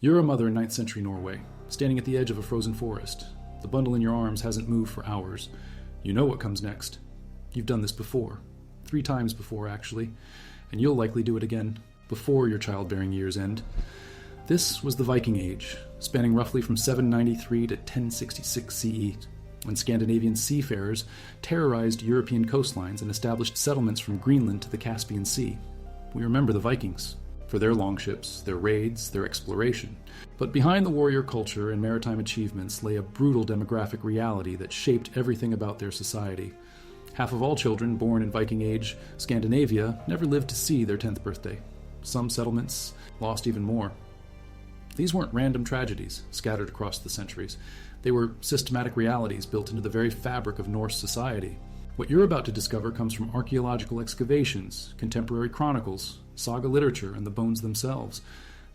You're a mother in 9th century Norway, standing at the edge of a frozen forest. The bundle in your arms hasn't moved for hours. You know what comes next. You've done this before. 3 times before, actually. And you'll likely do it again, before your childbearing years end. This was the Viking Age, spanning roughly from 793 to 1066 CE, when Scandinavian seafarers terrorized European coastlines and established settlements from Greenland to the Caspian Sea. We remember the Vikings for their longships, their raids, their exploration. But behind the warrior culture and maritime achievements lay a brutal demographic reality that shaped everything about their society. Half of all children born in Viking Age Scandinavia never lived to see their 10th birthday. Some settlements lost even more. These weren't random tragedies scattered across the centuries. They were systematic realities built into the very fabric of Norse society. What you're about to discover comes from archaeological excavations, contemporary chronicles, saga literature, and the bones themselves.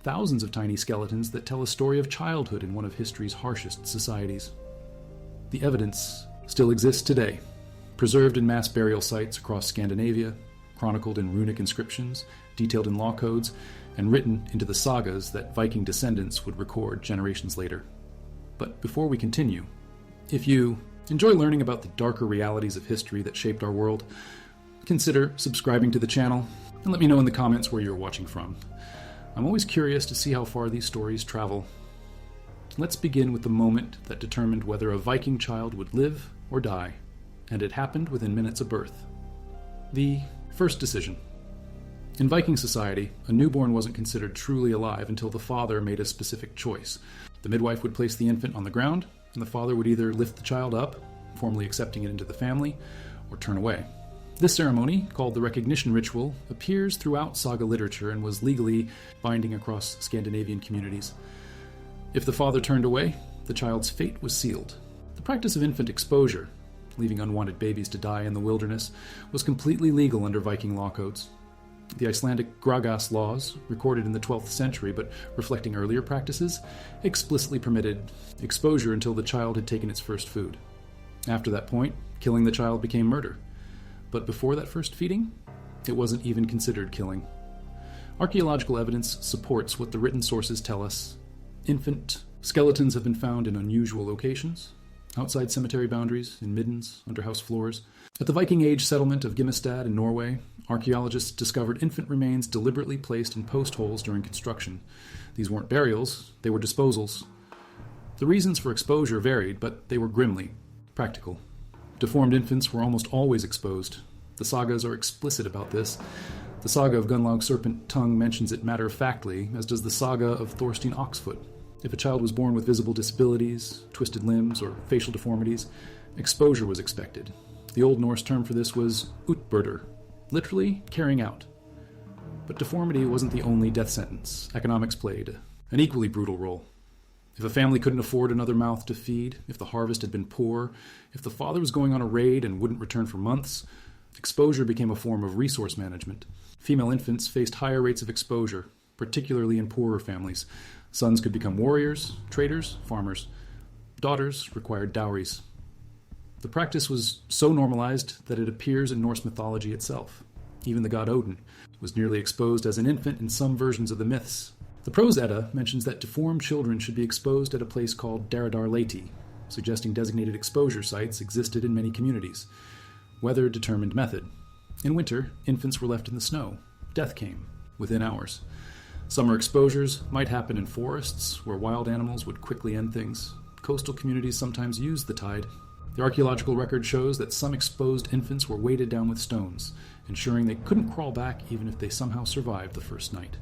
Thousands of tiny skeletons that tell a story of childhood in one of history's harshest societies. The evidence still exists today, preserved in mass burial sites across Scandinavia, chronicled in runic inscriptions, detailed in law codes, and written into the sagas that Viking descendants would record generations later. But before we continue, if you enjoy learning about the darker realities of history that shaped our world, consider subscribing to the channel and let me know in the comments where you're watching from. I'm always curious to see how far these stories travel. Let's begin with the moment that determined whether a Viking child would live or die, and it happened within minutes of birth. The first decision. In Viking society, a newborn wasn't considered truly alive until the father made a specific choice. The midwife would place the infant on the ground, and the father would either lift the child up, formally accepting it into the family, or turn away. This ceremony, called the recognition ritual, appears throughout saga literature and was legally binding across Scandinavian communities. If the father turned away, the child's fate was sealed. The practice of infant exposure, leaving unwanted babies to die in the wilderness, was completely legal under Viking law codes. The Icelandic Gragas laws, recorded in the 12th century but reflecting earlier practices, explicitly permitted exposure until the child had taken its first food. After that point, killing the child became murder. But before that first feeding, it wasn't even considered killing. Archaeological evidence supports what the written sources tell us. Infant skeletons have been found in unusual locations, outside cemetery boundaries, in middens, under house floors. At the Viking Age settlement of Gimestad in Norway, archaeologists discovered infant remains deliberately placed in post holes during construction. These weren't burials, they were disposals. The reasons for exposure varied, but they were grimly practical. Deformed infants were almost always exposed. The sagas are explicit about this. The saga of Gunnlaug's serpent tongue mentions it matter-of-factly, as does the saga of Thorstein Oxfoot. If a child was born with visible disabilities, twisted limbs, or facial deformities, exposure was expected. The Old Norse term for this was utburder, literally carrying out. But deformity wasn't the only death sentence. Economics played an equally brutal role. If a family couldn't afford another mouth to feed, if the harvest had been poor, if the father was going on a raid and wouldn't return for months, exposure became a form of resource management. Female infants faced higher rates of exposure, particularly in poorer families. Sons could become warriors, traders, farmers. Daughters required dowries. The practice was so normalized that it appears in Norse mythology itself. Even the god Odin was nearly exposed as an infant in some versions of the myths. The Prose Edda mentions that deformed children should be exposed at a place called Daradar Leiti, suggesting designated exposure sites existed in many communities. Weather-determined method. In winter, infants were left in the snow. Death came within hours. Summer exposures might happen in forests, where wild animals would quickly end things. Coastal communities sometimes used the tide. The archaeological record shows that some exposed infants were weighted down with stones, ensuring they couldn't crawl back even if they somehow survived the first night.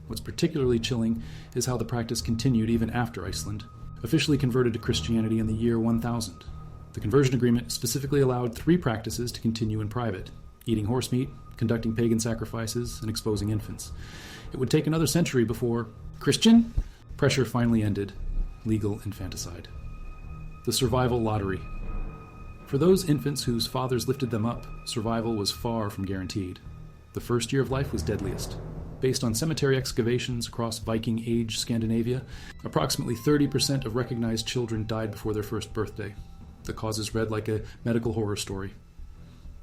What's particularly chilling is how the practice continued even after Iceland, officially converted to Christianity in the year 1000. The conversion agreement specifically allowed 3 practices to continue in private: eating horse meat, conducting pagan sacrifices, and exposing infants. It would take another century before Christian pressure finally ended legal infanticide. The survival lottery. For those infants whose fathers lifted them up, survival was far from guaranteed. The first year of life was deadliest. Based on cemetery excavations across Viking Age Scandinavia, approximately 30% of recognized children died before their first birthday. The causes read like a medical horror story.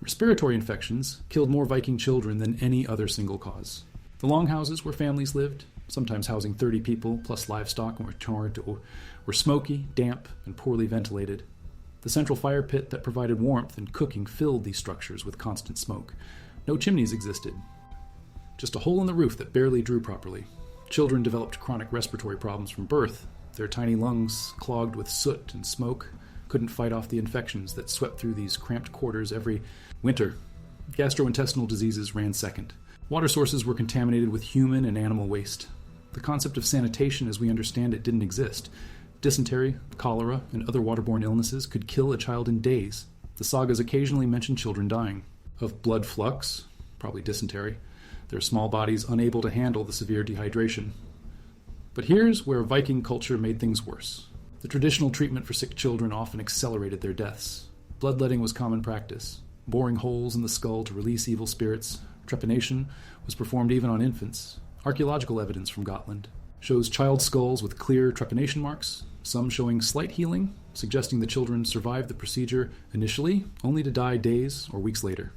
Respiratory infections killed more Viking children than any other single cause. The longhouses where families lived sometimes housing 30 people plus livestock, were smoky, damp, and poorly ventilated. The central fire pit that provided warmth and cooking filled these structures with constant smoke. No chimneys existed, just a hole in the roof that barely drew properly. Children developed chronic respiratory problems from birth. Their tiny lungs, clogged with soot and smoke, couldn't fight off the infections that swept through these cramped quarters every winter. Gastrointestinal diseases ran second. Water sources were contaminated with human and animal waste. The concept of sanitation as we understand it didn't exist. Dysentery, cholera, and other waterborne illnesses could kill a child in days. The sagas occasionally mention children dying. Of blood flux, probably dysentery, their small bodies unable to handle the severe dehydration. But here's where Viking culture made things worse. The traditional treatment for sick children often accelerated their deaths. Bloodletting was common practice. Boring holes in the skull to release evil spirits. Trepanation was performed even on infants. Archaeological evidence from Gotland shows child skulls with clear trepanation marks, some showing slight healing, suggesting the children survived the procedure initially, only to die days or weeks later.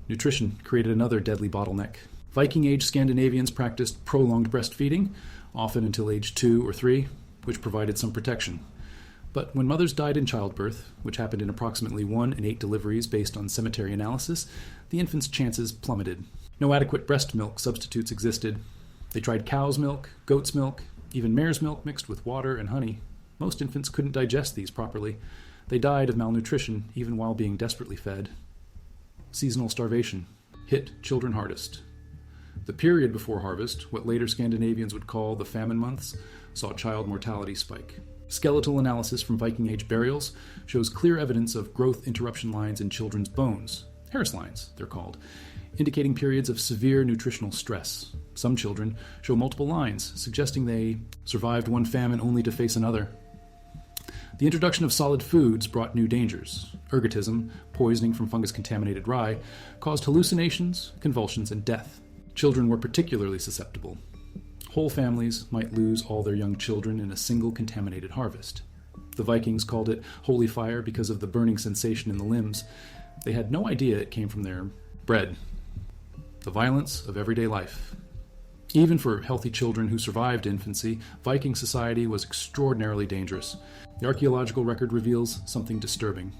Nutrition created another deadly bottleneck. Viking Age Scandinavians practiced prolonged breastfeeding, often until age 2 or 3, which provided some protection. But when mothers died in childbirth, which happened in approximately 1 in 8 deliveries based on cemetery analysis, the infant's chances plummeted. No adequate breast milk substitutes existed. They tried cow's milk, goat's milk, even mare's milk mixed with water and honey. Most infants couldn't digest these properly. They died of malnutrition even while being desperately fed. Seasonal starvation hit children hardest. The period before harvest, what later Scandinavians would call the famine months, saw child mortality spike. Skeletal analysis from Viking Age burials shows clear evidence of growth interruption lines in children's bones, Harris lines, they're called, indicating periods of severe nutritional stress. Some children show multiple lines, suggesting they survived one famine only to face another. The introduction of solid foods brought new dangers. Ergotism, poisoning from fungus-contaminated rye, caused hallucinations, convulsions, and death. Children were particularly susceptible. Whole families might lose all their young children in a single contaminated harvest. The Vikings called it holy fire because of the burning sensation in the limbs. They had no idea it came from their bread. The violence of everyday life. Even for healthy children who survived infancy, Viking society was extraordinarily dangerous. The archaeological record reveals something disturbing.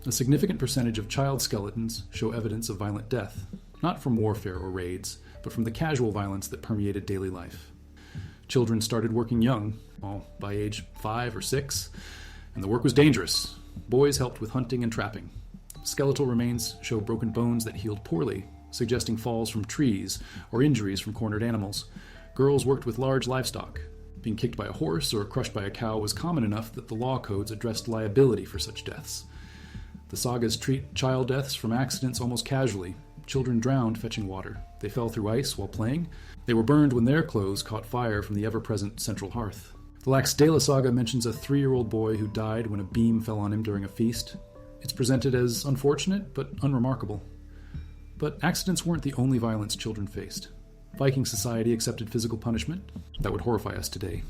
A significant percentage of child skeletons show evidence of violent death, not from warfare or raids, but from the casual violence that permeated daily life. Children started working young, by age 5 or 6, and the work was dangerous. Boys helped with hunting and trapping. Skeletal remains show broken bones that healed poorly, suggesting falls from trees or injuries from cornered animals. Girls worked with large livestock. Being kicked by a horse or crushed by a cow was common enough that the law codes addressed liability for such deaths. The sagas treat child deaths from accidents almost casually. Children drowned fetching water. They fell through ice while playing. They were burned when their clothes caught fire from the ever-present central hearth. The Laxdæla saga mentions a 3-year-old boy who died when a beam fell on him during a feast. It's presented as unfortunate but unremarkable. But accidents weren't the only violence children faced. Viking society accepted physical punishment that would horrify us today.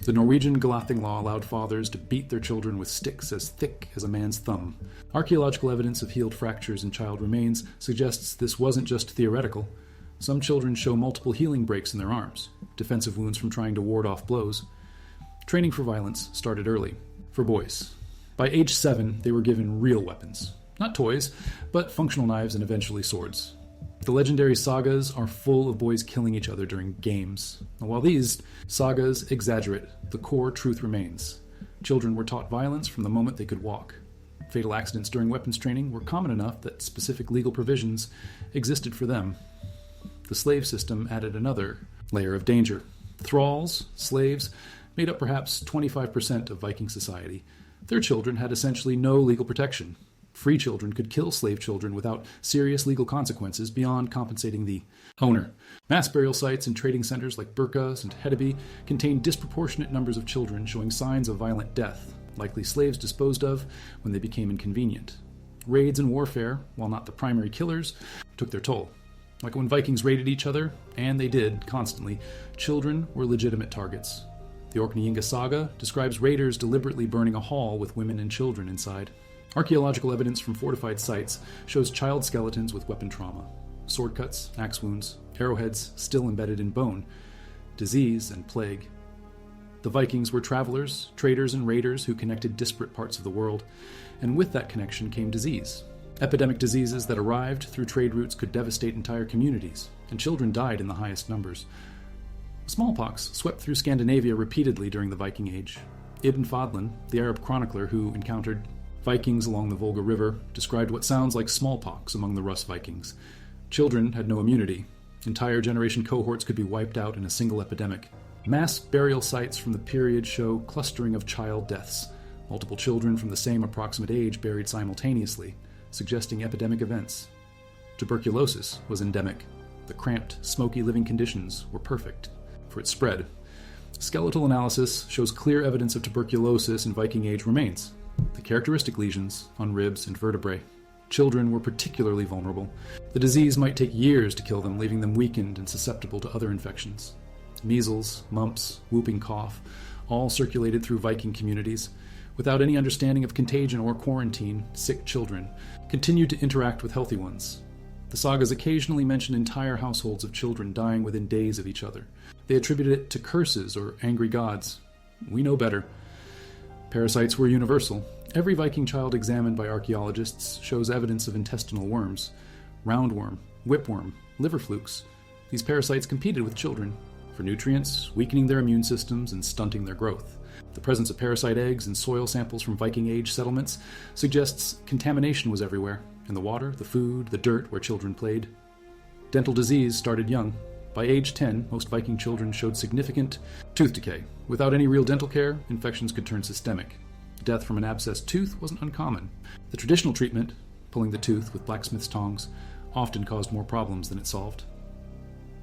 The Norwegian Galathing law allowed fathers to beat their children with sticks as thick as a man's thumb. Archaeological evidence of healed fractures in child remains suggests this wasn't just theoretical. Some children show multiple healing breaks in their arms, defensive wounds from trying to ward off blows. Training for violence started early, for boys. By age 7, they were given real weapons. Not toys, but functional knives and eventually swords. The legendary sagas are full of boys killing each other during games. And while these sagas exaggerate, the core truth remains. Children were taught violence from the moment they could walk. Fatal accidents during weapons training were common enough that specific legal provisions existed for them. The slave system added another layer of danger. Thralls, slaves, made up perhaps 25% of Viking society. Their children had essentially no legal protection. Free children could kill slave children without serious legal consequences beyond compensating the owner. Mass burial sites and trading centers like Burkas and Hedeby contained disproportionate numbers of children showing signs of violent death, likely slaves disposed of when they became inconvenient. Raids and warfare, while not the primary killers, took their toll. Like when Vikings raided each other, and they did constantly, children were legitimate targets. The Orkneyinga saga describes raiders deliberately burning a hall with women and children inside. Archaeological evidence from fortified sites shows child skeletons with weapon trauma. Sword cuts, axe wounds, arrowheads still embedded in bone. disease, and plague. The Vikings were travelers, traders, and raiders who connected disparate parts of the world, and with that connection came disease. Epidemic diseases that arrived through trade routes could devastate entire communities, and children died in the highest numbers. Smallpox swept through Scandinavia repeatedly during the Viking Age. Ibn Fadlan, the Arab chronicler who encountered Vikings along the Volga River, described what sounds like smallpox among the Rus Vikings. Children had no immunity. Entire generation cohorts could be wiped out in a single epidemic. Mass burial sites from the period show clustering of child deaths, multiple children from the same approximate age buried simultaneously, suggesting epidemic events. Tuberculosis was endemic. The cramped, smoky living conditions were perfect for its spread. Skeletal analysis shows clear evidence of tuberculosis in Viking Age remains, the characteristic lesions on ribs and vertebrae. Children were particularly vulnerable. The disease might take years to kill them, leaving them weakened and susceptible to other infections. Measles, mumps, whooping cough, all circulated through Viking communities. Without any understanding of contagion or quarantine, sick children continued to interact with healthy ones. The sagas occasionally mention entire households of children dying within days of each other. They attributed it to curses or angry gods. We know better. Parasites were universal. Every Viking child examined by archaeologists shows evidence of intestinal worms, roundworm, whipworm, liver flukes. These parasites competed with children for nutrients, weakening their immune systems and stunting their growth. The presence of parasite eggs in soil samples from Viking Age settlements suggests contamination was everywhere, in the water, the food, the dirt where children played. Dental disease started young. By age 10, most Viking children showed significant tooth decay. Without any real dental care, infections could turn systemic. Death from an abscessed tooth wasn't uncommon. The traditional treatment, pulling the tooth with blacksmith's tongs, often caused more problems than it solved.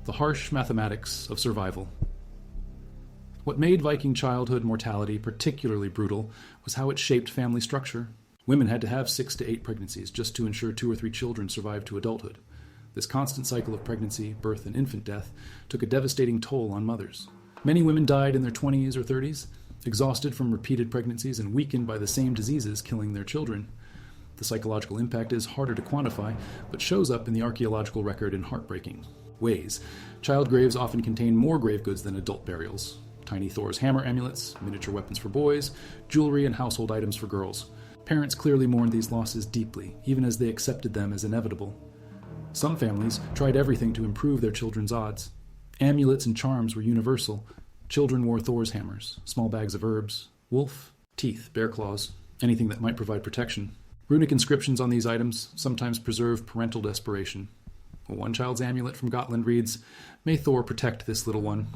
The harsh mathematics of survival. What made Viking childhood mortality particularly brutal was how it shaped family structure. Women had to have 6 to 8 pregnancies just to ensure 2 or 3 children survived to adulthood. This constant cycle of pregnancy, birth, and infant death took a devastating toll on mothers. Many women died in their 20s or 30s, exhausted from repeated pregnancies and weakened by the same diseases killing their children. The psychological impact is harder to quantify, but shows up in the archaeological record in heartbreaking ways. Child graves often contain more grave goods than adult burials. Tiny Thor's hammer amulets, miniature weapons for boys, jewelry, and household items for girls. Parents clearly mourned these losses deeply, even as they accepted them as inevitable. Some families tried everything to improve their children's odds. Amulets and charms were universal. Children wore Thor's hammers, small bags of herbs, wolf, teeth, bear claws, anything that might provide protection. Runic inscriptions on these items sometimes preserve parental desperation. One child's amulet from Gotland reads, "May Thor protect this little one."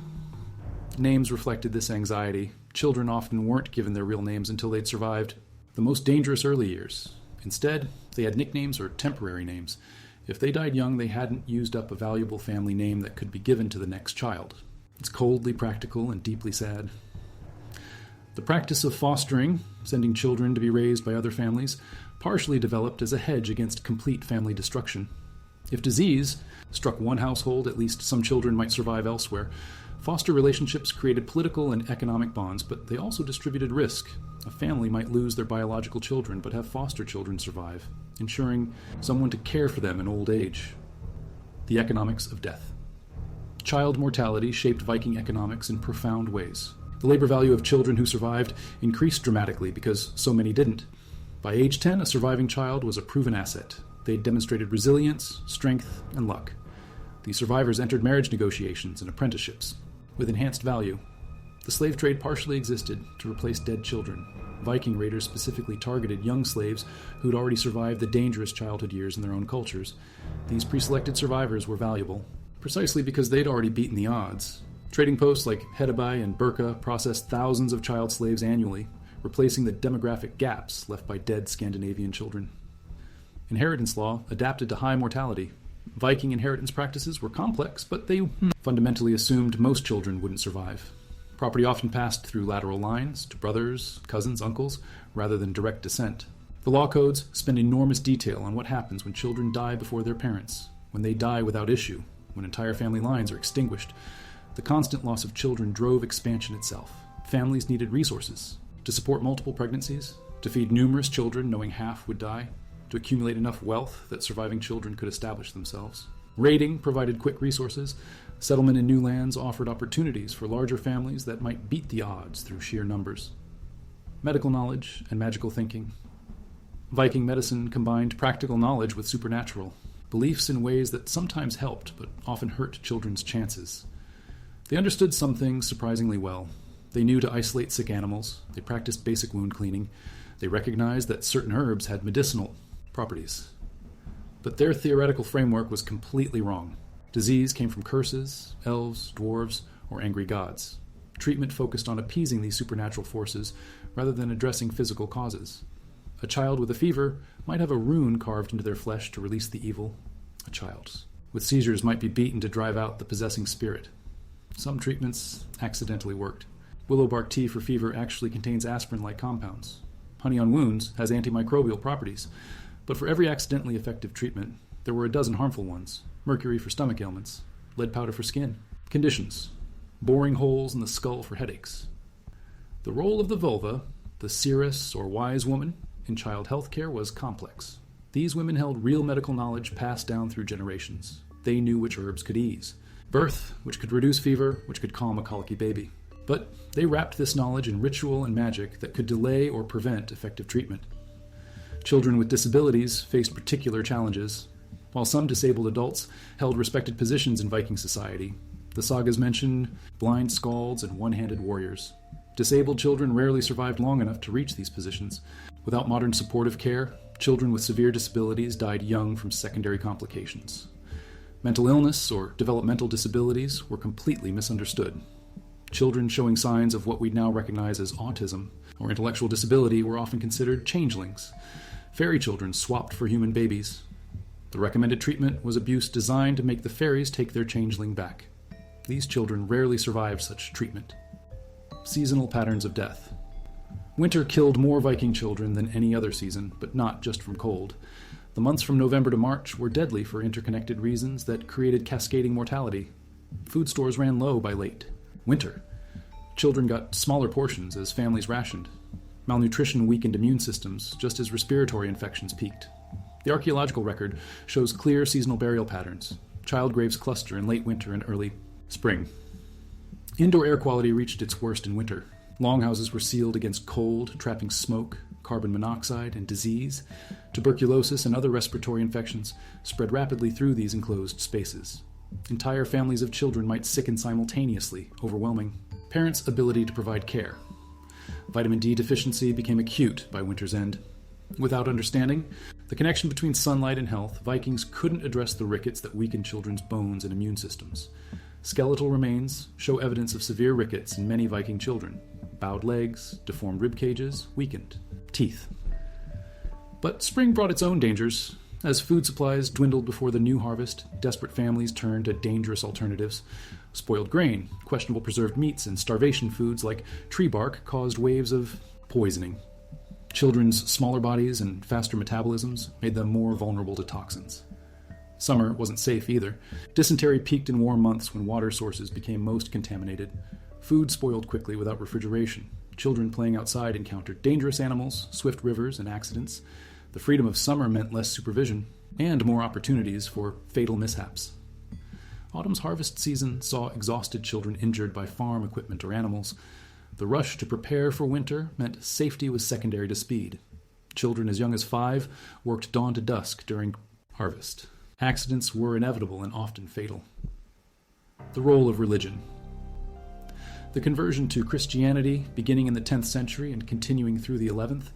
Names reflected this anxiety. Children often weren't given their real names until they'd survived the most dangerous early years. Instead, they had nicknames or temporary names. If they died young, they hadn't used up a valuable family name that could be given to the next child. It's coldly practical and deeply sad. The practice of fostering, sending children to be raised by other families, partially developed as a hedge against complete family destruction. If disease struck one household, at least some children might survive elsewhere. Foster relationships created political and economic bonds, but they also distributed risk. A family might lose their biological children, but have foster children survive, ensuring someone to care for them in old age. The economics of death. Child mortality shaped Viking economics in profound ways. The labor value of children who survived increased dramatically because so many didn't. By age 10, a surviving child was a proven asset. They demonstrated resilience, strength, and luck. These survivors entered marriage negotiations and apprenticeships with enhanced value. The slave trade partially existed to replace dead children. Viking raiders specifically targeted young slaves who'd already survived the dangerous childhood years in their own cultures. These pre-selected survivors were valuable, precisely because they'd already beaten the odds. Trading posts like Hedeby and Burka processed thousands of child slaves annually, replacing the demographic gaps left by dead Scandinavian children. Inheritance law adapted to high mortality. Viking inheritance practices were complex, but they fundamentally assumed most children wouldn't survive. Property often passed through lateral lines to brothers, cousins, uncles, rather than direct descent. The law codes spend enormous detail on what happens when children die before their parents, when they die without issue, when entire family lines are extinguished. The constant loss of children drove expansion itself. Families needed resources to support multiple pregnancies, to feed numerous children knowing half would die, to accumulate enough wealth that surviving children could establish themselves. Raiding provided quick resources. Settlement in new lands offered opportunities for larger families that might beat the odds through sheer numbers. Medical knowledge and magical thinking. Viking medicine combined practical knowledge with supernatural, beliefs in ways that sometimes helped but often hurt children's chances. They understood some things surprisingly well. They knew to isolate sick animals, they practiced basic wound cleaning, they recognized that certain herbs had medicinal properties. But their theoretical framework was completely wrong. Disease came from curses, elves, dwarves, or angry gods. Treatment focused on appeasing these supernatural forces rather than addressing physical causes. A child with a fever might have a rune carved into their flesh to release the evil. A child with seizures might be beaten to drive out the possessing spirit. Some treatments accidentally worked. Willow bark tea for fever actually contains aspirin-like compounds. Honey on wounds has antimicrobial properties. But for every accidentally effective treatment, there were a dozen harmful ones. Mercury for stomach ailments, lead powder for skin. Conditions: boring holes in the skull for headaches. The role of the vulva, the seeress or wise woman, in child health care was complex. These women held real medical knowledge passed down through generations. They knew which herbs could ease. Birth, which could reduce fever, which could calm a colicky baby. But they wrapped this knowledge in ritual and magic that could delay or prevent effective treatment. Children with disabilities faced particular challenges. While some disabled adults held respected positions in Viking society, the sagas mention blind skalds and one-handed warriors. Disabled children rarely survived long enough to reach these positions. Without modern supportive care, children with severe disabilities died young from secondary complications. Mental illness or developmental disabilities were completely misunderstood. Children showing signs of what we now recognize as autism or intellectual disability were often considered changelings. Fairy children swapped for human babies. The recommended treatment was abuse designed to make the fairies take their changeling back. These children rarely survived such treatment. Seasonal patterns of death. Winter killed more Viking children than any other season, but not just from cold. The months from November to March were deadly for interconnected reasons that created cascading mortality. Food stores ran low by late winter. Children got smaller portions as families rationed. Malnutrition weakened immune systems, just as respiratory infections peaked. The archaeological record shows clear seasonal burial patterns. Child graves cluster in late winter and early spring. Indoor air quality reached its worst in winter. Longhouses were sealed against cold, trapping smoke, carbon monoxide, and disease. Tuberculosis and other respiratory infections spread rapidly through these enclosed spaces. Entire families of children might sicken simultaneously, overwhelming parents' ability to provide care. Vitamin D deficiency became acute by winter's end. Without understanding the connection between sunlight and health, Vikings couldn't address the rickets that weakened children's bones and immune systems. Skeletal remains show evidence of severe rickets in many Viking children. Bowed legs, deformed rib cages, weakened teeth. But spring brought its own dangers. As food supplies dwindled before the new harvest, desperate families turned to dangerous alternatives. Spoiled grain, questionable preserved meats, and starvation foods like tree bark caused waves of poisoning. Children's smaller bodies and faster metabolisms made them more vulnerable to toxins. Summer wasn't safe either. Dysentery peaked in warm months when water sources became most contaminated. Food spoiled quickly without refrigeration. Children playing outside encountered dangerous animals, swift rivers, and accidents. The freedom of summer meant less supervision and more opportunities for fatal mishaps. Autumn's harvest season saw exhausted children injured by farm equipment or animals. The rush to prepare for winter meant safety was secondary to speed. Children as young as 5 worked dawn to dusk during harvest. Accidents were inevitable and often fatal. The role of religion. The conversion to Christianity, beginning in the 10th century and continuing through the 11th,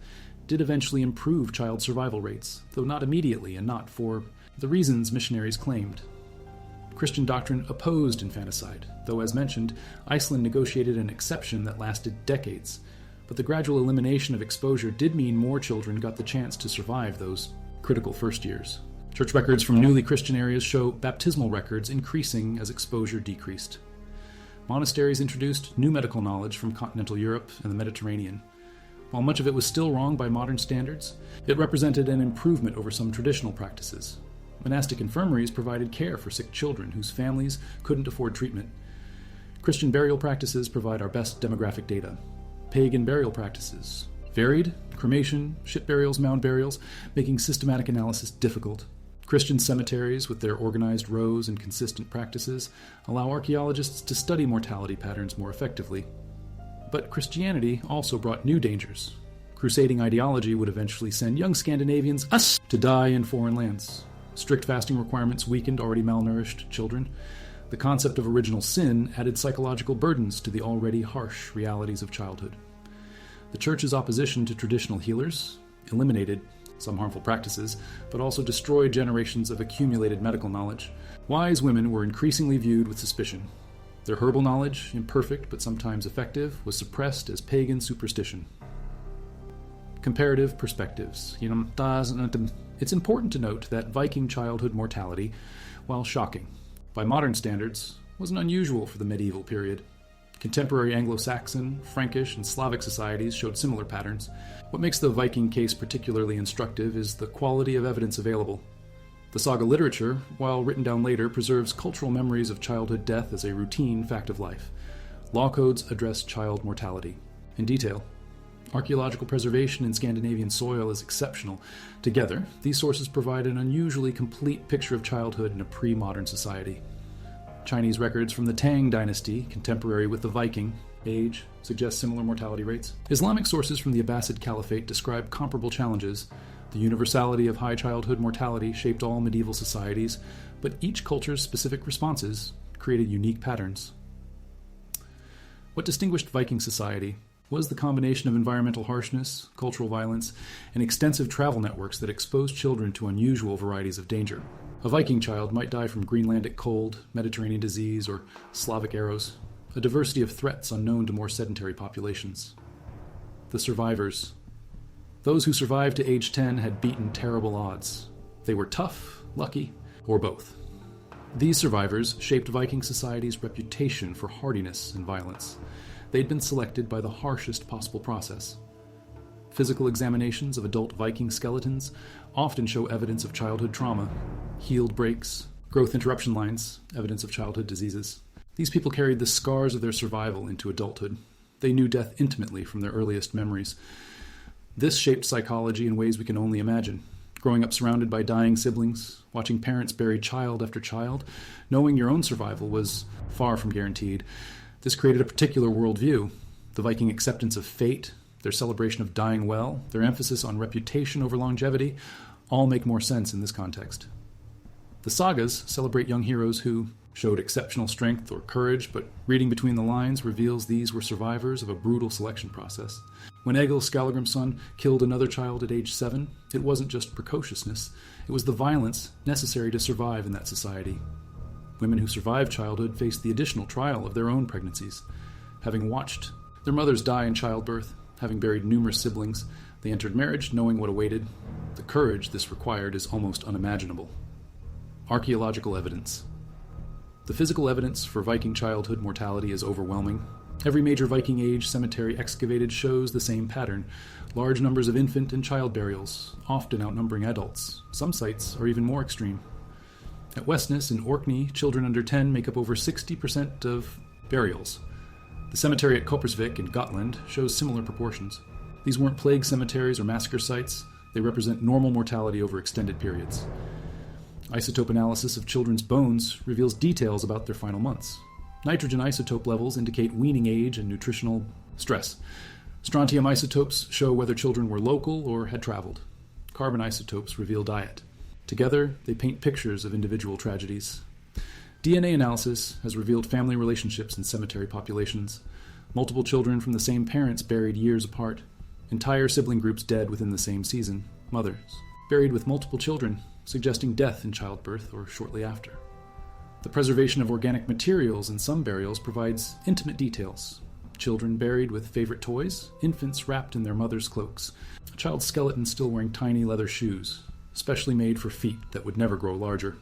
did eventually improve child survival rates, though not immediately and not for the reasons missionaries claimed. Christian doctrine opposed infanticide, though as mentioned, Iceland negotiated an exception that lasted decades. But the gradual elimination of exposure did mean more children got the chance to survive those critical first years. Church records from newly Christian areas show baptismal records increasing as exposure decreased. Monasteries introduced new medical knowledge from continental Europe and the Mediterranean. While much of it was still wrong by modern standards, it represented an improvement over some traditional practices. Monastic infirmaries provided care for sick children whose families couldn't afford treatment. Christian burial practices provide our best demographic data. Pagan burial practices varied: cremation, ship burials, mound burials, making systematic analysis difficult. Christian cemeteries, with their organized rows and consistent practices, allow archaeologists to study mortality patterns more effectively. But Christianity also brought new dangers. Crusading ideology would eventually send young Scandinavians to die in foreign lands. Strict fasting requirements weakened already malnourished children. The concept of original sin added psychological burdens to the already harsh realities of childhood. The Church's opposition to traditional healers eliminated some harmful practices, but also destroyed generations of accumulated medical knowledge. Wise women were increasingly viewed with suspicion. Their herbal knowledge, imperfect but sometimes effective, was suppressed as pagan superstition. Comparative perspectives. It's important to note that Viking childhood mortality, while shocking, by modern standards, wasn't unusual for the medieval period. Contemporary Anglo-Saxon, Frankish, and Slavic societies showed similar patterns. What makes the Viking case particularly instructive is the quality of evidence available. The saga literature, while written down later, preserves cultural memories of childhood death as a routine fact of life. Law codes address child mortality in detail. Archaeological preservation in Scandinavian soil is exceptional. Together, these sources provide an unusually complete picture of childhood in a pre-modern society. Chinese records from the Tang dynasty, contemporary with the Viking Age, suggest similar mortality rates. Islamic sources from the Abbasid Caliphate describe comparable challenges. The universality of high childhood mortality shaped all medieval societies, but each culture's specific responses created unique patterns. What distinguished Viking society was the combination of environmental harshness, cultural violence, and extensive travel networks that exposed children to unusual varieties of danger. A Viking child might die from Greenlandic cold, Mediterranean disease, or Slavic arrows, a diversity of threats unknown to more sedentary populations. The survivors. Those who survived to age 10 had beaten terrible odds. They were tough, lucky, or both. These survivors shaped Viking society's reputation for hardiness and violence. They'd been selected by the harshest possible process. Physical examinations of adult Viking skeletons often show evidence of childhood trauma, healed breaks, growth interruption lines, evidence of childhood diseases. These people carried the scars of their survival into adulthood. They knew death intimately from their earliest memories. This shaped psychology in ways we can only imagine. Growing up surrounded by dying siblings, watching parents bury child after child, knowing your own survival was far from guaranteed. This created a particular worldview. The Viking acceptance of fate, their celebration of dying well, their emphasis on reputation over longevity, all make more sense in this context. The sagas celebrate young heroes who showed exceptional strength or courage, but reading between the lines reveals these were survivors of a brutal selection process. When Egil Skallagrimsson killed another child at age 7, it wasn't just precociousness, it was the violence necessary to survive in that society. Women who survived childhood faced the additional trial of their own pregnancies. Having watched their mothers die in childbirth, having buried numerous siblings, they entered marriage knowing what awaited. The courage this required is almost unimaginable. Archaeological evidence. The physical evidence for Viking childhood mortality is overwhelming. Every major Viking Age cemetery excavated shows the same pattern. Large numbers of infant and child burials, often outnumbering adults. Some sites are even more extreme. At Westness in Orkney, children under 10 make up over 60% of burials. The cemetery at Kopersvik in Gotland shows similar proportions. These weren't plague cemeteries or massacre sites. They represent normal mortality over extended periods. Isotope analysis of children's bones reveals details about their final months. Nitrogen isotope levels indicate weaning age and nutritional stress. Strontium isotopes show whether children were local or had traveled. Carbon isotopes reveal diet. Together, they paint pictures of individual tragedies. DNA analysis has revealed family relationships in cemetery populations. Multiple children from the same parents buried years apart. Entire sibling groups dead within the same season. Mothers buried with multiple children, suggesting death in childbirth or shortly after. The preservation of organic materials in some burials provides intimate details. Children buried with favorite toys, infants wrapped in their mother's cloaks, a child's skeleton still wearing tiny leather shoes, specially made for feet that would never grow larger.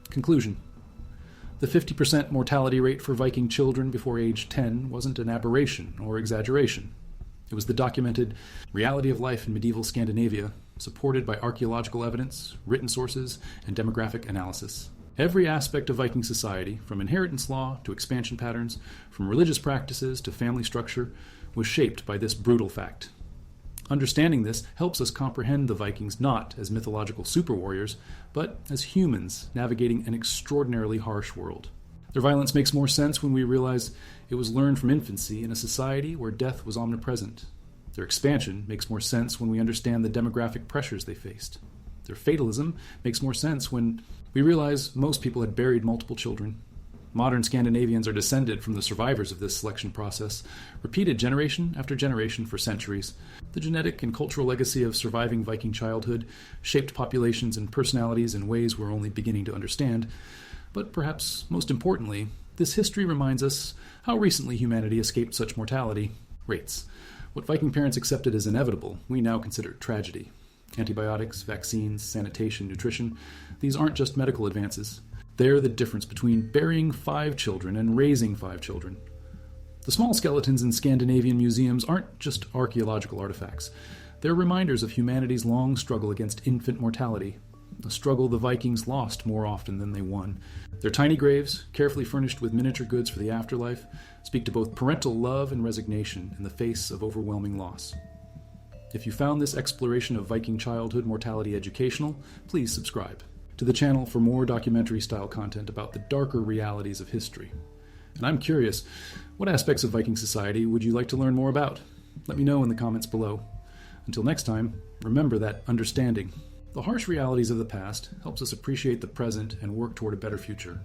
Conclusion. The 50% mortality rate for Viking children before age 10 wasn't an aberration or exaggeration. It was the documented reality of life in medieval Scandinavia, supported by archaeological evidence, written sources, and demographic analysis. Every aspect of Viking society, from inheritance law to expansion patterns, from religious practices to family structure, was shaped by this brutal fact. Understanding this helps us comprehend the Vikings not as mythological super warriors, but as humans navigating an extraordinarily harsh world. Their violence makes more sense when we realize it was learned from infancy in a society where death was omnipresent. Their expansion makes more sense when we understand the demographic pressures they faced. Their fatalism makes more sense when we realize most people had buried multiple children. Modern Scandinavians are descended from the survivors of this selection process, repeated generation after generation for centuries. The genetic and cultural legacy of surviving Viking childhood shaped populations and personalities in ways we're only beginning to understand. But perhaps most importantly, this history reminds us how recently humanity escaped such mortality rates. What Viking parents accepted as inevitable, we now consider tragedy. Antibiotics, vaccines, sanitation, nutrition, these aren't just medical advances. They're the difference between burying 5 children and raising 5 children. The small skeletons in Scandinavian museums aren't just archaeological artifacts. They're reminders of humanity's long struggle against infant mortality, a struggle the Vikings lost more often than they won. Their tiny graves, carefully furnished with miniature goods for the afterlife, speak to both parental love and resignation in the face of overwhelming loss. If you found this exploration of Viking childhood mortality educational, please subscribe to the channel for more documentary-style content about the darker realities of history. And I'm curious, what aspects of Viking society would you like to learn more about? Let me know in the comments below. Until next time, remember that understanding the harsh realities of the past helps us appreciate the present and work toward a better future.